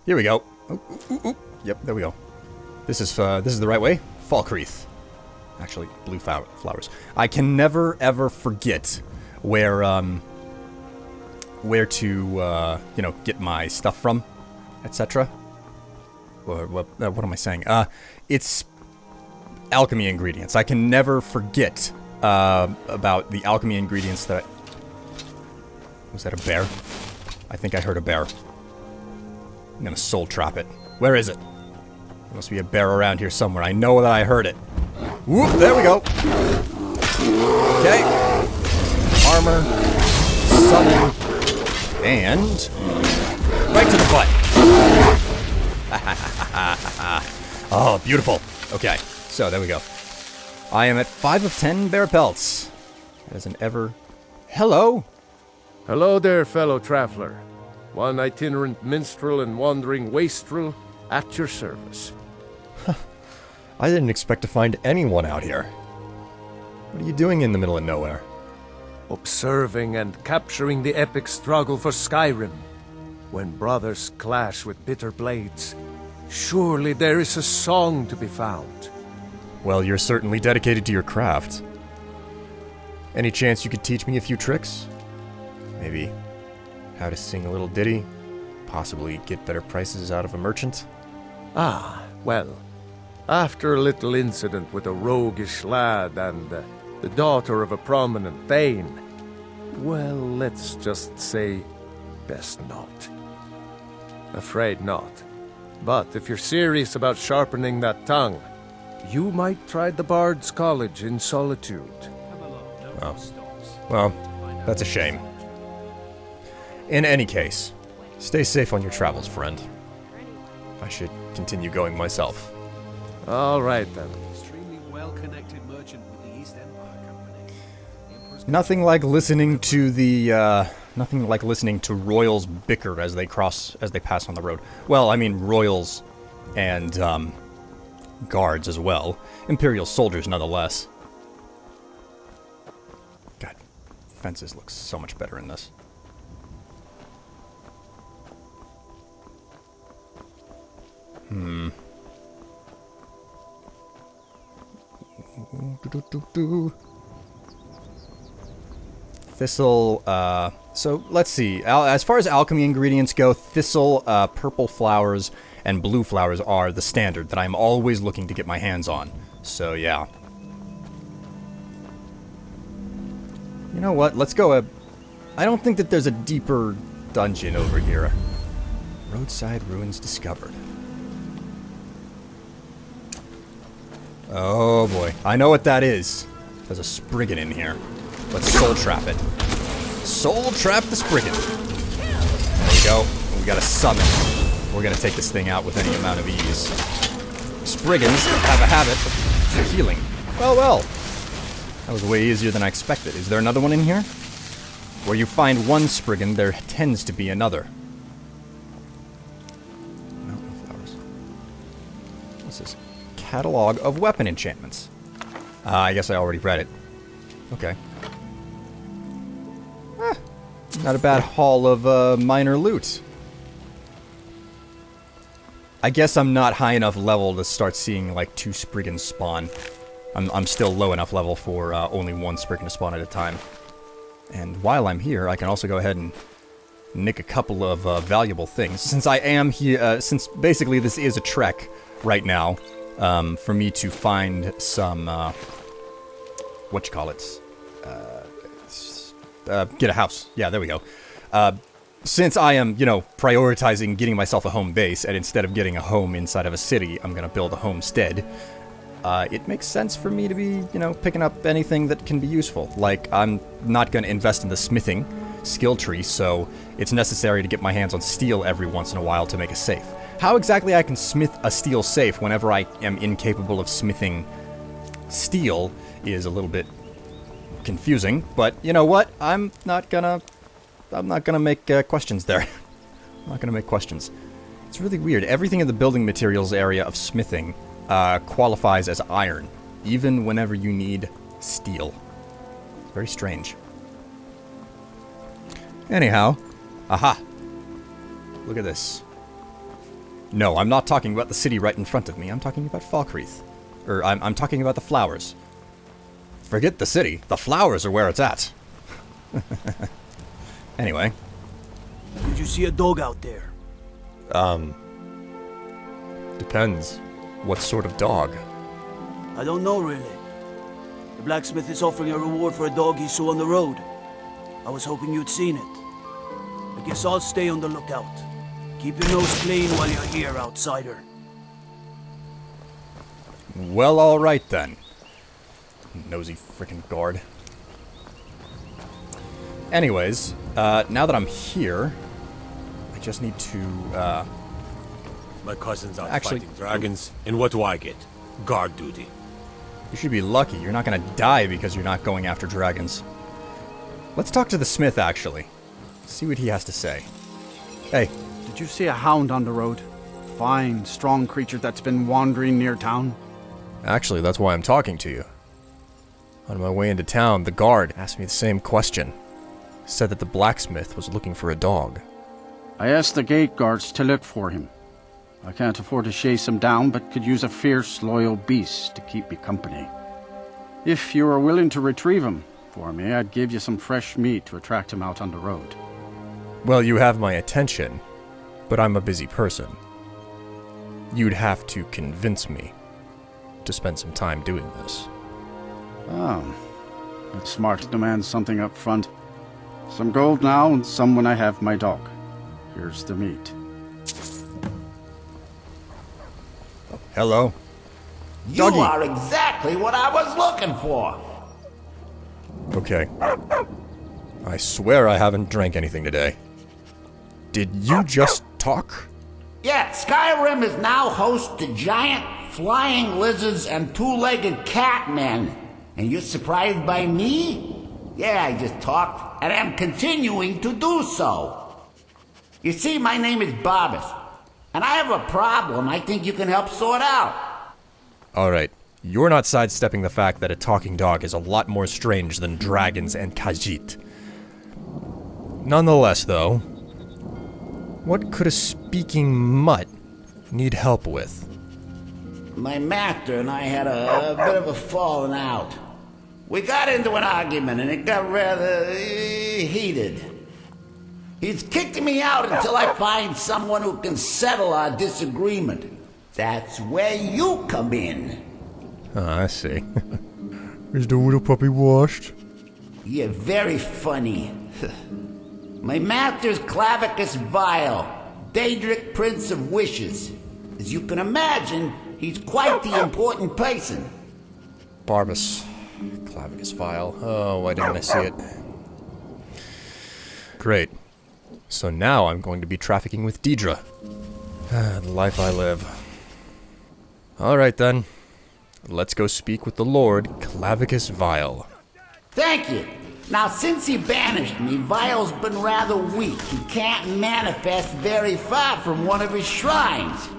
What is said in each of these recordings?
Here we go. Ooh, ooh, ooh. Yep, there we go. This is the right way. Falkreath. Actually, blue flowers. I can never ever forget where to get my stuff from, etc. Or what am I saying? It's alchemy ingredients. I can never forget about the alchemy ingredients that. Was that a bear? I think I heard a bear. I'm gonna soul trap it. Where is it? There must be a bear around here somewhere. I know that I heard it. Whoop, there we go. Okay. Armor. Summon. And right to the butt. Oh, beautiful. Okay, so there we go. I am at 5 of 10 bear pelts. As an ever... Hello? Hello there, fellow traveler. One itinerant minstrel and wandering wastrel at your service. I didn't expect to find anyone out here. What are you doing in the middle of nowhere? Observing and capturing the epic struggle for Skyrim. When brothers clash with bitter blades, surely there is a song to be found. Well, you're certainly dedicated to your craft. Any chance you could teach me a few tricks? Maybe how to sing a little ditty? Possibly get better prices out of a merchant? Ah, well, after a little incident with a roguish lad and the daughter of a prominent thane, well, let's just say, best not. Afraid not. But if you're serious about sharpening that tongue, you might try the Bard's College in Solitude. Oh. Well, that's a shame. In any case, stay safe on your travels, friend. I should continue going myself. All right, then. Extremely well-connected merchant with the East Empire Company. Nothing like listening to the, nothing like listening to royals bicker as they pass on the road. Well, I mean royals and, guards as well. Imperial soldiers, nonetheless. God, fences look so much better in this. Thistle, so let's see. As far as alchemy ingredients go, thistle, purple flowers, and blue flowers are the standard that I'm always looking to get my hands on. So, yeah. You know what? Let's go. I don't think that there's a deeper dungeon over here. Roadside ruins discovered. Oh boy. I know what that is. There's a Spriggan in here. Let's soul trap it. Soul trap the Spriggan. There we go. We got a summon. We're gonna take this thing out with any amount of ease. Spriggans have a habit of healing. Well, well. That was way easier than I expected. Is there another one in here? Where you find one Spriggan, there tends to be another. Mountain flowers. What's this? Catalog of weapon enchantments. I guess I already read it. Okay. Not a bad haul of minor loot. I guess I'm not high enough level to start seeing like 2 Spriggans spawn. I'm still low enough level for only 1 Spriggan to spawn at a time. And while I'm here, I can also go ahead and nick a couple of valuable things. Since I am here, since basically this is a trek right now, for me to find some, get a house. Yeah, there we go. Since I am, prioritizing getting myself a home base, and instead of getting a home inside of a city, I'm gonna build a homestead, it makes sense for me to be, picking up anything that can be useful. Like, I'm not gonna invest in the smithing skill tree, so it's necessary to get my hands on steel every once in a while to make a safe. How exactly I can smith a steel safe whenever I am incapable of smithing steel is a little bit confusing, but you know what? I'm not gonna make questions there. I'm not gonna make questions. It's really weird. Everything in the building materials area of smithing qualifies as iron, even whenever you need steel. It's very strange. Anyhow, aha! Look at this. No, I'm not talking about the city right in front of me. I'm talking about Falkreath. I'm talking about the flowers. Forget the city. The flowers are where it's at. Anyway. Did you see a dog out there? Depends. What sort of dog? I don't know really. The blacksmith is offering a reward for a dog he saw on the road. I was hoping you'd seen it. I guess I'll stay on the lookout. Keep your nose clean while you're here, outsider. Well, alright then. Nosy frickin' guard. Anyways, now that I'm here, I just need to, My cousin's out Actually- fighting dragons, and what do I get? Guard duty. you should be lucky. You're not gonna die because you're not going after dragons. Let's talk to the smith, actually. See what he has to say. Hey, Did you see a hound on the road? Fine, strong creature that's been wandering near town? Actually, that's why I'm talking to you. On my way into town, the guard asked me the same question. Said that the blacksmith was looking for a dog. I asked the gate guards to look for him. I can't afford to chase him down, but could use a fierce, loyal beast to keep me company. If you are willing to retrieve him for me, I'd give you some fresh meat to attract him out on the road. Well, you have my attention, but I'm a busy person. You'd have to convince me to spend some time doing this. Oh, it's smart to demand something up front. Some gold now and some when I have my dog. Here's the meat. hello. You Doggy. are exactly what I was looking for. Okay. I swear I haven't drank anything today. Did you just talk? Yeah, Skyrim is now host to giant flying lizards and two-legged catmen. And you're surprised by me? Yeah, I just talked, and I'm continuing to do so. You see, my name is Barbas, and I have a problem I think you can help sort out. Alright, you're not sidestepping the fact that a talking dog is a lot more strange than dragons and Khajiit. Nonetheless, though, what could a speaking mutt need help with? My master and I had a bit of a falling out. We got into an argument and it got rather heated. He's kicked me out until I find someone who can settle our disagreement. That's where you come in. I see. Is the little puppy washed? You're very funny. My master's Clavicus Vile, Daedric Prince of Wishes. As you can imagine, he's quite the important person. Barbas. Clavicus Vile. Oh, why didn't I see it? Great. So now I'm going to be trafficking with Deidre. The life I live. Alright then. Let's go speak with the Lord, Clavicus Vile. Thank you. Now, since he banished me, Vile's been rather weak. He can't manifest very far from one of his shrines.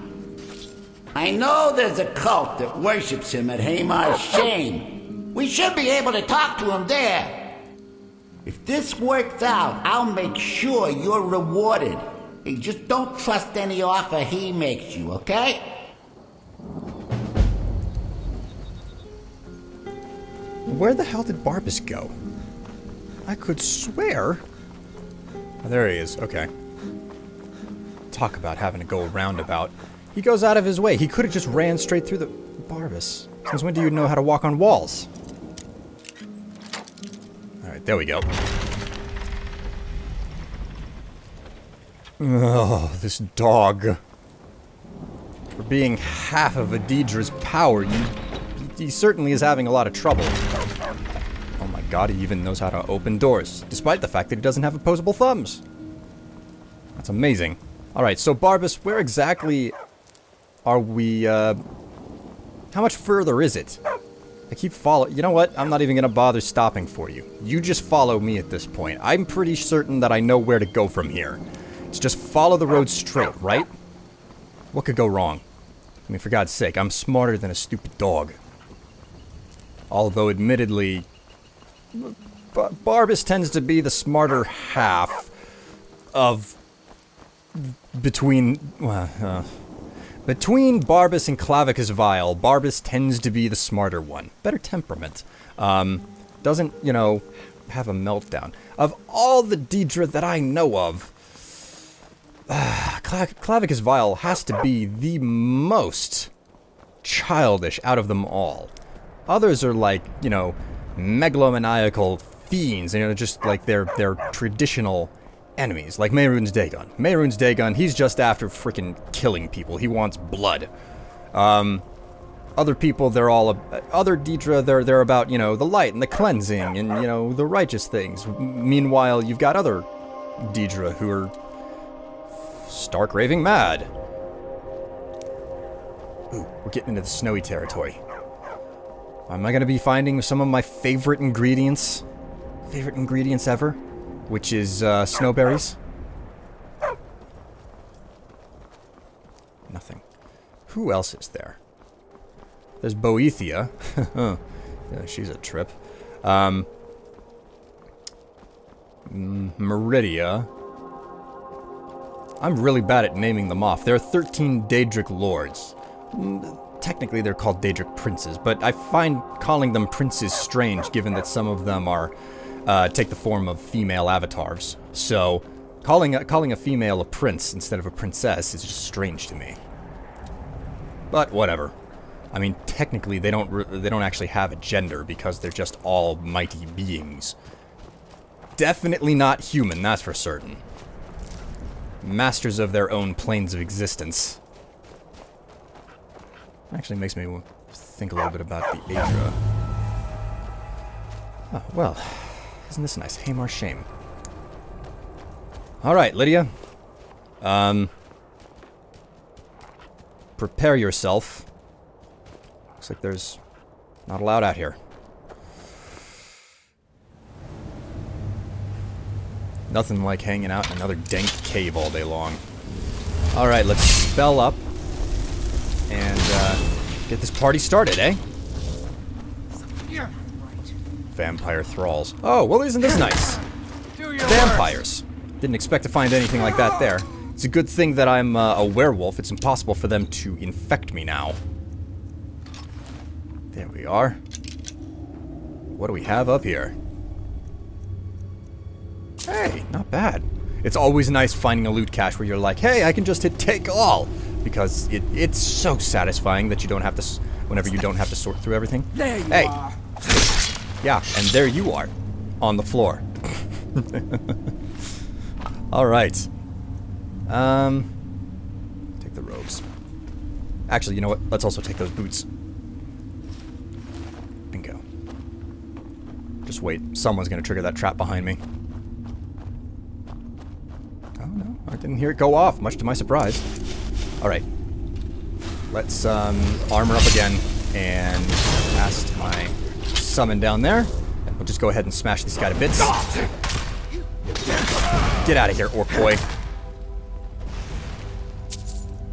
I know there's a cult that worships him at Hamar's Shame. We should be able to talk to him there. If this works out, I'll make sure you're rewarded. Hey, just don't trust any offer he makes you, okay? Where the hell did Barbas go? I could swear... Oh, there he is. Okay. Talk about having to go roundabout. He goes out of his way. He could have just ran straight through the... Barbas. Since when do you know how to walk on walls? Alright, there we go. Oh, this dog. For being half of a Deidre's power, he certainly is having a lot of trouble. Oh my god, he even knows how to open doors, despite the fact that he doesn't have opposable thumbs. That's amazing. Alright, so Barbas, where exactly are we, how much further is it? I keep following... You know what? I'm not even gonna bother stopping for you. You just follow me at this point. I'm pretty certain that I know where to go from here. It's just follow the road straight, right? What could go wrong? I mean, for God's sake, I'm smarter than a stupid dog. Although, admittedly, Barbas tends to be the smarter half of... between... Between Barbas and Clavicus Vile, Barbas tends to be the smarter one. Better temperament. Doesn't, you know, have a meltdown. Of all the Daedra that I know of, Clavicus Vile has to be the most childish out of them all. Others are like, you know, megalomaniacal fiends, you know, just like their traditional enemies, like Mehrunes Dagon. Mehrunes Dagon, he's just after freaking killing people. He wants blood. Other people, they're all other Daedra. They're about, you know, the light and the cleansing and, you know, the righteous things. Meanwhile, you've got other Daedra who are stark raving mad. Ooh, we're getting into the snowy territory. Am I gonna be finding some of my favorite ingredients? Favorite ingredients ever? Which is, snowberries? Nothing. Who else is there? There's Boethia. Yeah, she's a trip. Meridia. I'm really bad at naming them off. There are 13 Daedric lords. Technically, they're called Daedric princes, but I find calling them princes strange, given that some of them are take the form of female avatars. So, calling a female a prince instead of a princess is just strange to me. But whatever. I mean, technically, they don't actually have a gender because they're just all mighty beings. Definitely not human, that's for certain. Masters of their own planes of existence. Actually makes me think a little bit about the Aedra. Oh, well, isn't this nice? Hamar Shame. Alright, Lydia. Prepare yourself. Looks like there's not allowed out here. Nothing like hanging out in another dank cave all day long. Alright, let's spell up and get this party started, eh? Vampire thralls. Oh, well, isn't this nice? Vampires. Didn't expect to find anything like that there. It's a good thing that I'm a werewolf. It's impossible for them to infect me now. There we are. What do we have up here? Hey, not bad. It's always nice finding a loot cache where you're like, hey, I can just hit take all. Because it's so satisfying that you don't have to, whenever you don't have to sort through everything. There you are. Yeah, and there you are, on the floor. Alright. Take the robes. Actually, you know what? Let's also take those boots. Bingo. Just wait. Someone's gonna trigger that trap behind me. Oh no, I didn't hear it go off, much to my surprise. Alright. Let's armor up again and cast my summon down there. And we'll just go ahead and smash this guy to bits. Get out of here, orc boy.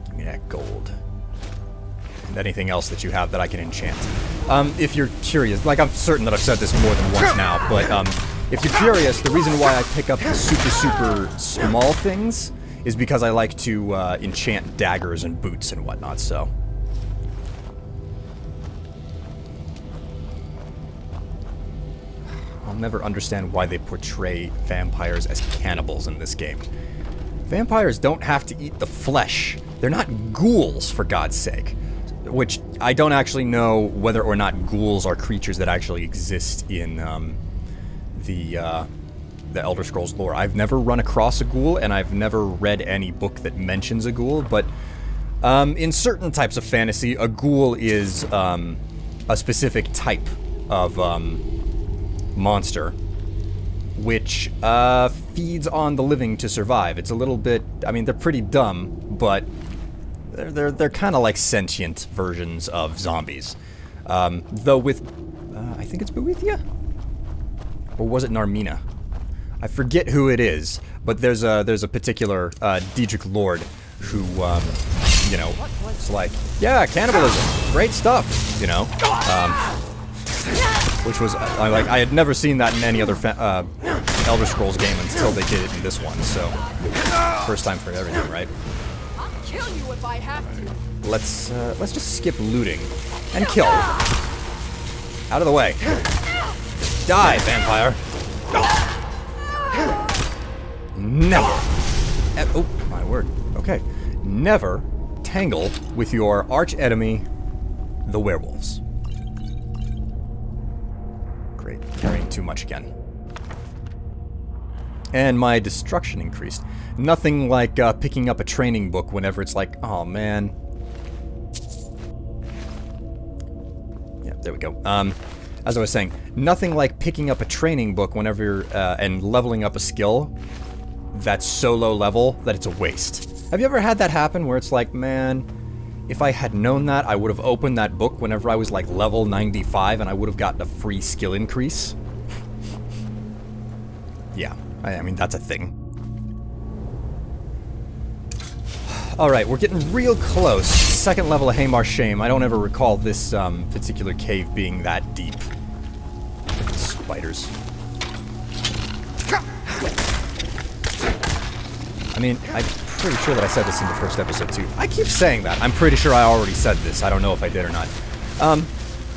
Give me that gold. And anything else that you have that I can enchant. If you're curious, like I'm certain that I've said this more than once now, but if you're curious, the reason why I pick up the super small things is because I like to enchant daggers and boots and whatnot, so. I'll never understand why they portray vampires as cannibals in this game. Vampires don't have to eat the flesh. They're not ghouls, for God's sake. Which, I don't actually know whether or not ghouls are creatures that actually exist in the Elder Scrolls lore. I've never run across a ghoul, and I've never read any book that mentions a ghoul, but in certain types of fantasy, a ghoul is a specific type of monster, which feeds on the living to survive. It's a little bit, I mean, they're pretty dumb, but they're kind of like sentient versions of zombies. Though with, I think it's Boethia? Or was it Narmina? I forget who it is, but there's a particular Daedric lord who, you know, it's like, yeah, cannibalism, great stuff, you know. Which was, I had never seen that in any other Elder Scrolls game until they did it in this one, so first time for everything, right? kill you if I have to. Let's just skip looting and kill. Out of the way. Just die, vampire. Never. Oh, my word. Okay. Never tangle with your arch enemy, the werewolves. Great. Carrying too much again. And my destruction increased. Nothing like picking up a training book whenever it's like, oh man. Yeah, there we go. As I was saying, nothing like picking up a training book whenever you're, and leveling up a skill that's so low level that it's a waste. Have you ever had that happen where it's like, man, if I had known that, I would have opened that book whenever I was like level 95 and I would have gotten a free skill increase? Yeah, I mean, that's a thing. Alright, we're getting real close. Second level of Hamar's Shame. I don't ever recall this particular cave being that deep. Freaking spiders. I mean, I'm pretty sure that I said this in the first episode too. I keep saying that. I'm pretty sure I already said this. I don't know if I did or not.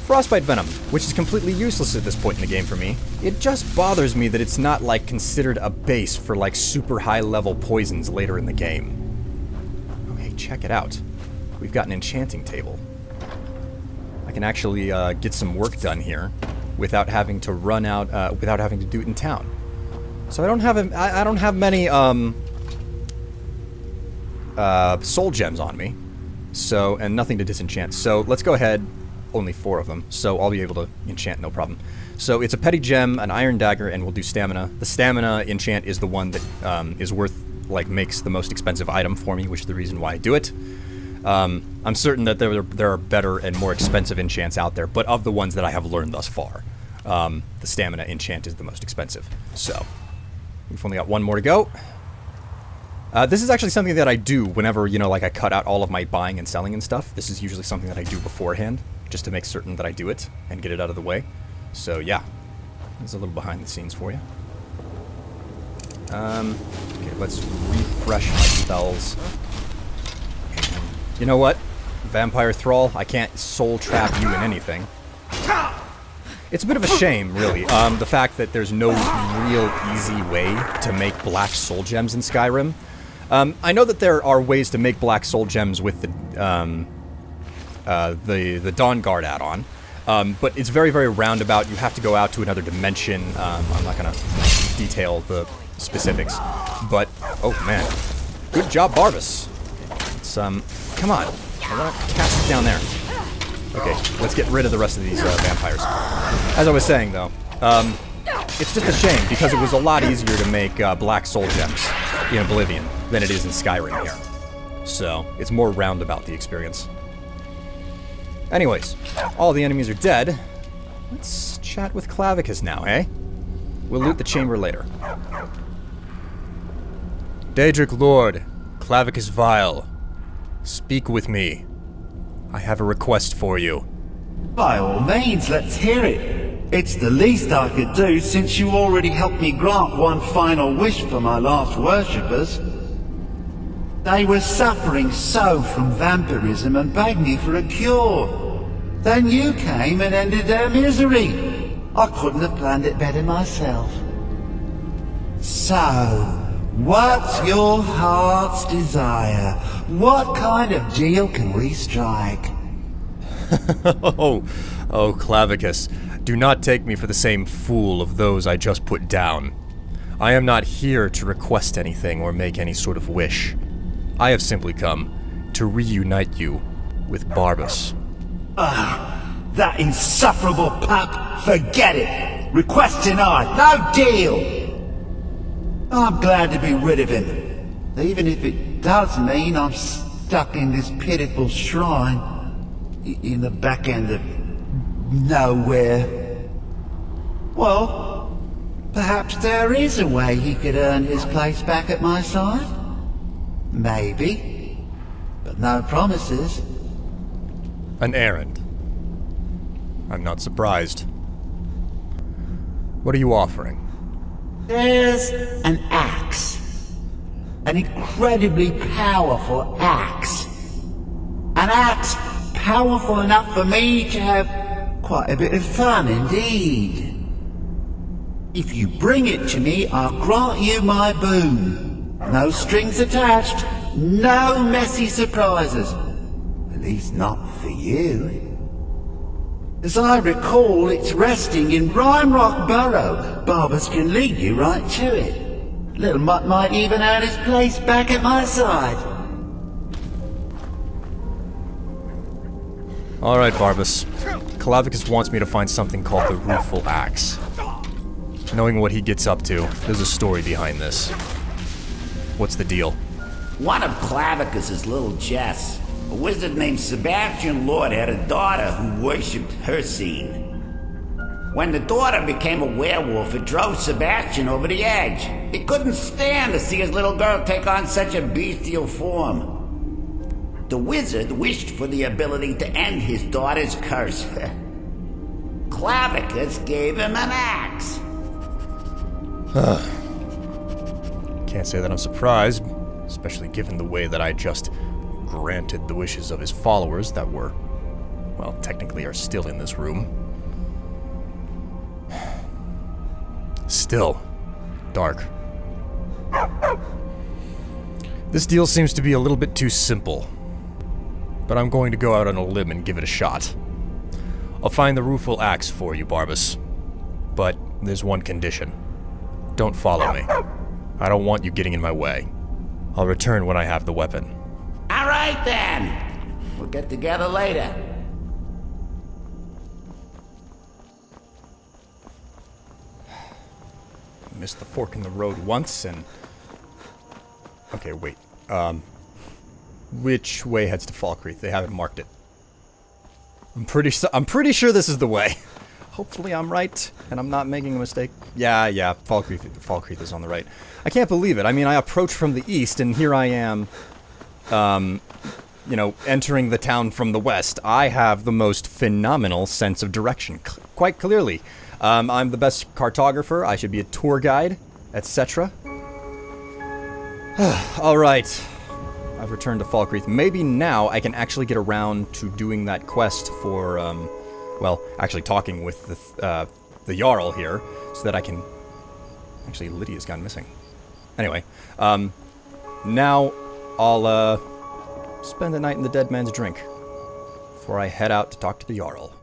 Frostbite Venom, which is completely useless at this point in the game for me. It just bothers me that it's not, like, considered a base for, like, super high-level poisons later in the game. Oh, hey, check it out. We've got an enchanting table. I can actually get some work done here without having to run out, without having to do it in town. So I don't have many, soul gems on me. So, and nothing to disenchant. So, let's go ahead. Only 4 of them, so I'll be able to enchant no problem. So it's a petty gem, an iron dagger, and we'll do stamina. The stamina enchant is the one that is worth, like, makes the most expensive item for me, which is the reason why I do it. I'm certain that there are better and more expensive enchants out there, but of the ones that I have learned thus far, the stamina enchant is the most expensive. So we've only got 1 more to go. This is actually something that I do whenever, you know, like I cut out all of my buying and selling and stuff. This is usually something that I do beforehand, just to make certain that I do it and get it out of the way. So yeah, there's a little behind the scenes for you. Okay, let's refresh my spells. And you know what? Vampire Thrall, I can't soul trap you in anything. It's a bit of a shame, really, the fact that there's no real easy way to make black soul gems in Skyrim. I know that there are ways to make black soul gems with the Dawn Guard add-on, but it's very, very roundabout. You have to go out to another dimension. I'm not going to detail the specifics, but oh man, good job, Barbas. It's come on, I want to cast it down there. Okay, let's get rid of the rest of these vampires. As I was saying, though, it's just a shame because it was a lot easier to make black soul gems in Oblivion than it is in Skyrim here. So it's more roundabout, the experience. Anyways, all the enemies are dead. Let's chat with Clavicus now, eh? We'll loot the chamber later. Daedric Lord, Clavicus Vile, speak with me. I have a request for you. By all means, let's hear it. It's the least I could do since you already helped me grant one final wish for my last worshippers. They were suffering so from vampirism and begged me for a cure. Then you came and ended their misery. I couldn't have planned it better myself. So, what's your heart's desire? What kind of deal can we strike? Oh, Clavicus, do not take me for the same fool of those I just put down. I am not here to request anything or make any sort of wish. I have simply come to reunite you with Barbas. That insufferable pup! Forget it! Request denied! No deal! I'm glad to be rid of him, even if it does mean I'm stuck in this pitiful shrine in the back end of nowhere. Well, perhaps there is a way he could earn his place back at my side. Maybe, but no promises. An errand. I'm not surprised. What are you offering? There's an axe. an incredibly powerful axe. An axe powerful enough for me to have quite a bit of fun indeed. If you bring it to me, I'll grant you my boon. No strings attached, no messy surprises. At least not for you. As I recall, it's resting in Rime Rock Burrow. Barbers can lead you right to it. Little Mutt might even earn his place back at my side. Alright, Barbus. Clavicus wants me to find something called the Rueful Axe. Knowing what he gets up to, there's a story behind this. What's the deal? One of Clavicus's little Jess, a wizard named Sebastian Lord, had a daughter who worshipped her scene. When the daughter became a werewolf, it drove Sebastian over the edge. He couldn't stand to see his little girl take on such a bestial form. The wizard wished for the ability to end his daughter's curse. Clavicus gave him an axe. Can't say that I'm surprised, especially given the way that I just granted the wishes of his followers that were, well, technically are still in this room. Still dark. This deal seems to be a little bit too simple, but I'm going to go out on a limb and give it a shot. I'll find the Rueful Axe for you, Barbus, but there's one condition. Don't follow me. I don't want you getting in my way. I'll return when I have the weapon. All right, then. We'll get together later. Missed the fork in the road once, and... Okay, wait. Which way heads to Falkreath? They haven't marked it. I'm pretty sure this is the way. Hopefully I'm right, and I'm not making a mistake. Yeah, Falkreath is on the right. I can't believe it. I mean, I approached from the east, and here I am, you know, entering the town from the west. I have the most phenomenal sense of direction, quite clearly. I'm the best cartographer. I should be a tour guide, etc. All right. I've returned to Falkreath. Maybe now I can actually get around to doing that quest for, well, actually talking with the Jarl here, so that I can... Actually, Lydia's gone missing. Anyway, now I'll spend the night in the Dead Man's Drink before I head out to talk to the Jarl.